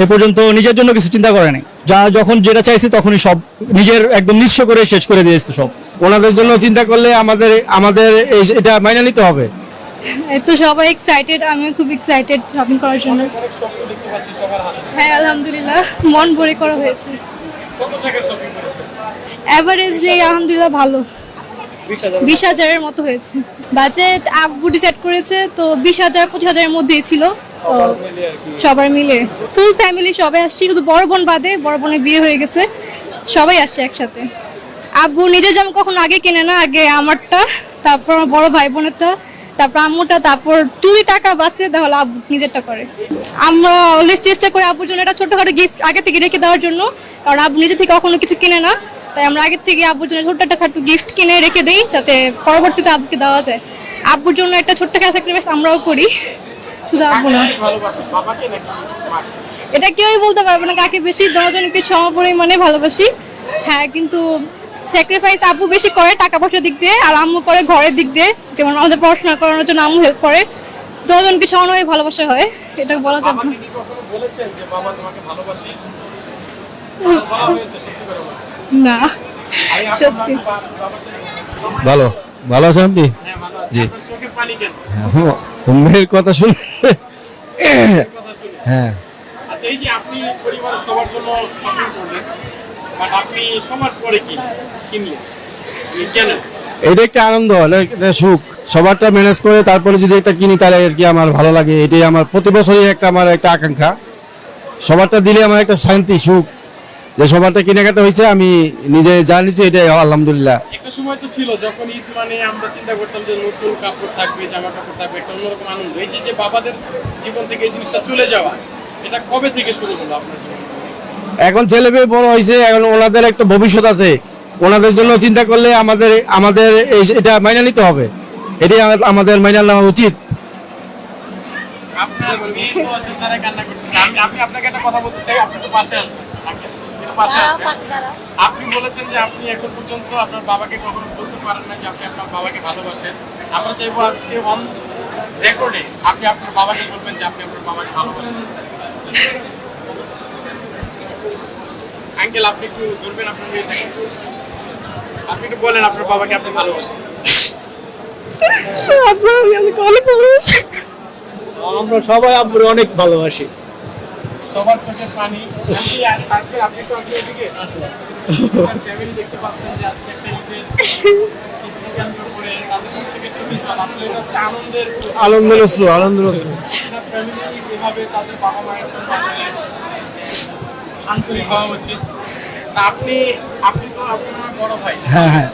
এ পর্যন্ত নিজের জন্য কিছু চিন্তা করে নাই, যা যখন যেটা চাইছে তখনই সব নিজের একদম নিঃস্ব করে শেষ করে দিয়েছে সব। ওনাদের জন্য চিন্তা করলে আমাদের আমাদের এটা মাইনে নিতে হবে। তো সবাই এক্সাইটেড, আমিও খুব এক্সাইটেড শপিং করার জন্য। অনেক স্বপ্ন দেখতে পাচ্ছি সবার হাতে। হ্যাঁ আলহামদুলিল্লাহ মন ভরে করা হয়েছে। কত টাকার শপিং করেছেন? এভারেজলি আলহামদুলিল্লাহ ভালো, 20,000-এর মতো হয়েছে। বাজেট আব্বু ডিসাইড করেছে, তো 20,000 25,000-এর মধ্যেই ছিল। তো সবার মিলে ফুল ফ্যামিলি সবাই আসছি, শুধু বড় বোন বাদে, বড় বোনের বিয়ে হয়ে গেছে, সবাই আসছে একসাথে। আব্বু নিজের জামা কখনো আগে কেনে না, আগে আমারটা, তারপর আমার বড় ভাই বোনেরটা, তারপর আম্মুটা, তারপর যদি টাকা বাঁচে তাহলে আব্বু নিজেরটা করে। আমরা অলওয়েজ চেষ্টা করি আব্বুর জন্য একটা ছোটখাটো গিফট আগে থেকে রেখে দেওয়ার জন্য, কারণ আব্বু নিজে থেকে কখনো কিছু কিনে না, তাই আমরা আগে থেকে আব্বুর জন্য ছোট্ট একটা খাটু গিফট কিনে রেখে দেই, যাতে পরবর্তীতে আব্বুকে দেওয়া যায়। আব্বুর জন্য একটা ছোট্ট একটা স্যাক্রিফাইস আমরাও করি, শুধু আব্বু না। ভালোবাসেন বাবাকে নাকি মাকে? এটা কেউই বলতে পারবে না কাকে বেশি, দুজনকে সমপরিমাণে ভালোবাসি। হ্যাঁ, কিন্তু স্যাক্রিফাইস আব্বু বেশি করে টাকা পয়সার দিক দিয়ে, আর আম্মু করে ঘরের দিক দিয়ে, যেমন আমাদের পড়াশোনা করানোর জন্য আম্মু হেল্প করে। দুজনকে সমানভাবে ভালোবাসা হয়, এটা বলা যাবে না। বাবাকে কি কখনো বলেছেন যে বাবা তোমাকে ভালোবাসি? বলা হয়েছে সত্যি করে বলো। না সত্যি। ভালো ভালো আছেন আপনি? হ্যাঁ ভালো আছি। জি। আপনার চোখে পানি কেন? মেয়ের কথা শুনে কথা শুনে। হ্যাঁ, আচ্ছা, এই যে আপনি পরিবারের সবার জন্য শপিং করলেন, বাট আপনি সবার পরে কিনলেন কেন? এটা একটা আনন্দ, এটা সুখ। সবারটা ম্যানেজ করে তারপরে যদি একটা কিনি তাহলে আর কি আমার ভালো লাগে। এটাই আমার প্রতি বছরই আমার একটা আকাঙ্ক্ষা। সবারটা দিলে আমার একটা শান্তি, সুখ, যে সবারটা কেনাকাটা হয়েছে, আমি নিজে যা নিচ্ছি এটাই আলহামদুলিল্লাহ। একটা সময় তো ছিল যখন ঈদ মানে আমরা চিন্তা করতাম যে নতুন কাপড় থাকবে, জামা কাপড় থাকবে, একটা অন্যরকম আনন্দ। এই যে বাবাদের জীবন থেকে এই জিনিসটা চলে যাওয়া, এটা কবে থেকে শুরু হলো আপনার জীবনে? এখন ছেলে মেয়ে বড় হয়েছে, এখন ওনাদের একটা ভবিষ্যৎ আছে, ওনাদের জন্য চিন্তা করলে আমাদের আমাদের এটা মাইনে নিতে হবে। এটাই আমাদের মাইনে নেওয়া উচিত। আপনার মেয়ে তো আছে, তারা কান্না করতেছে। আমি আপনাকে একটা কথা বলতে চাই, আপনি তো পাশে আসবেন। একটু পাশে আসবেন। আপনি বলেছেন যে আপনি এখন পর্যন্ত আপনার বাবাকে কখনো বলতে পারেন না যে আপনি আপনার বাবাকে ভালোবাসেন। আমরা চাইবো আজকে অন রেকর্ডে আপনি আপনার বাবাকে বলবেন যে আপনি আপনার বাবাকে ভালোবাসেন। আঙ্কেল, আপনি একটু ধরবেন আপনার মেয়েটাকে, আপনি একটু বলেন আপনার বাবাকে আপনি ভালোবাসেন। আমরা সবাই আব্বুর অনেক ভালোবাসি। সবার চোখের পানি। আপনি তো আপনি এদিকে ফ্যামিলি দেখতে পাচ্ছেন যে আজকে একটা ঈদের কেন্দ্র করে তাদের প্রত্যেকের চোখে জল। আসলে এটা হচ্ছে আনন্দের আনন্দের অশ্রু, আনন্দের অশ্রু। ফ্যামিলি এভাবে তাদের বাবা মায়ের জন্য আসলে আন্তরিক হওয়া উচিত। তা আপনি তো আপনার বড় ভাই। হ্যাঁ হ্যাঁ,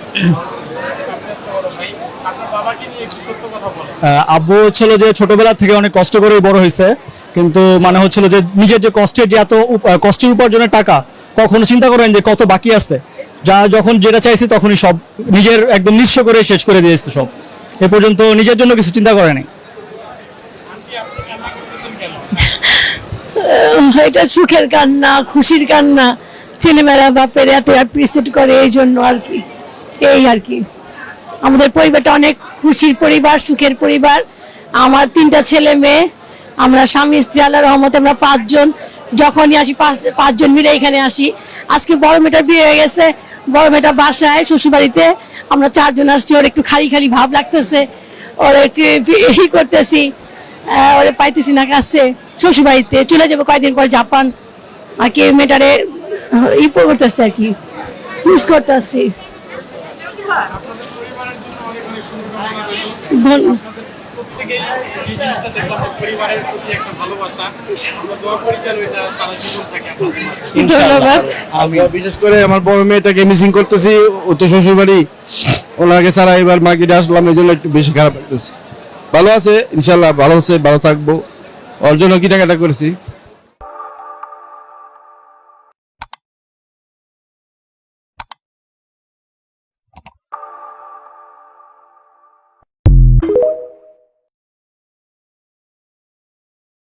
আপনি হচ্ছে বড় ভাই, আপনার বাবাকে নিয়ে একটু সত্য কথা বলেন। আব্বু হচ্ছিল যে ছোটবেলা থেকে অনেক কষ্ট করে বড় হয়েছে, কিন্তু মানে হচ্ছিল যে নিজের যে কষ্টের যে এত কষ্টের উপার্জনের টাকা, কখনো চিন্তা করেন যে কত বাকি আছে, যা যখন যেটা চাইছে তখনই সব নিজের একদম নিঃস্ব করে শেষ করে দিয়েছে সব। এ পর্যন্ত নিজের জন্য কিছু চিন্তা করে নাই। আন্টি, আপনি কান্না করতেছেন কেন? এটা সুখের কান্না, খুশির কান্না। ছেলেমেয়েরা বাপের এত অ্যাপ্রিসিয়েট করে, এই জন্য আর কি। এই আর কি, আমাদের পরিবারটা অনেক খুশির পরিবার, সুখের পরিবার। আমার 3টা ছেলে মেয়ে, আমরা স্বামী স্ত্রী, আল্লাহর রহমতে আমরা 5 জন। যখনই আসি 5 জন মিলে এখানে আসি। আজকে বড় মেয়েটার বিয়ে হয়ে গেছে, বড় মেয়েটা বাসায় শ্বশুরবাড়িতে, আমরা 4 জন আসছি। ওর একটু খালি খালি ভাব লাগতেছে, ওর একটু এই করতেছি, ওরে পাইতেছি না কাছে। শ্বশুরবাড়িতে চলে যাবো কয়েকদিন পর জাপান, আর কি মেয়েটারে করতেছে আর কি, মিস করতেছি। আপনাদের পরিবারের জন্য অনেক অনেক শুভকামনা রইল। প্রত্যেকেই যে জিনিসটা দেখলাম যে পরিবারের প্রতি একটা ভালোবাসা, আমরা দোয়া করি যেন এটা সারা জীবন থাকে আপনাদের মাঝে। ধন্যবাদ। আমি বিশেষ করে আমার বড় মেয়েটাকে মিসিং করতেছি, ও তো শ্বশুর বাড়ি, ওনাকে ছাড়া এবার মার্কেটে আসলাম, এই জন্য একটু বেশি খারাপ লাগতেছে। ভালো আছে ইনশাল্লাহ, ভালো আছে, ভালো থাকবো। ওর জন্য কেনাকাটা করেছি।